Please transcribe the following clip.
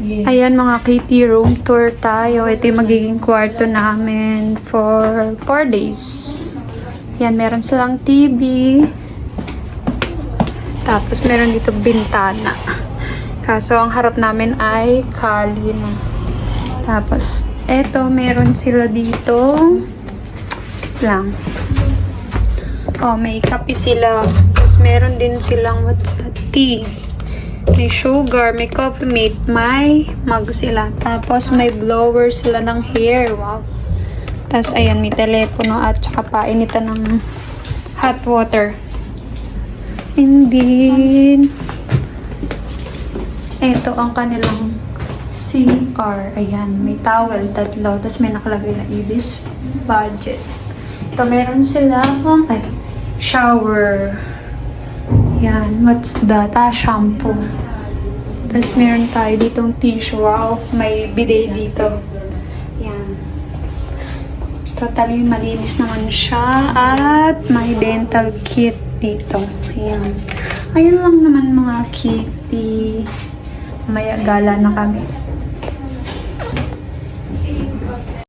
Ayan mga KT, room tour tayo. Ito yung magiging kwarto namin for 4 days. Yan, meron silang TV. Tapos meron dito bintana. Kaso ang harap namin ay kali na. Tapos eto, meron sila dito. Lang. Oh, may kape sila. Tapos meron din silang tea. May sugar, may coffee mate, may mug sila. Tapos may blower sila ng hair. Wow. Tapos ayan, may telepono at saka painitan ng hot water. And then, ito ang kanilang CR. Ayan, may towel, tatlo. Tapos may nakalagay na Ibis budget. Ito, meron sila shower. Yan, what's that? Shampoo. Tapos meron tayo ditong tissue. Wow, may bidet dito. Yan. Totally malinis naman siya. At may dental kit dito. Ayan. Ayun lang naman mga kitty. May gala na kami.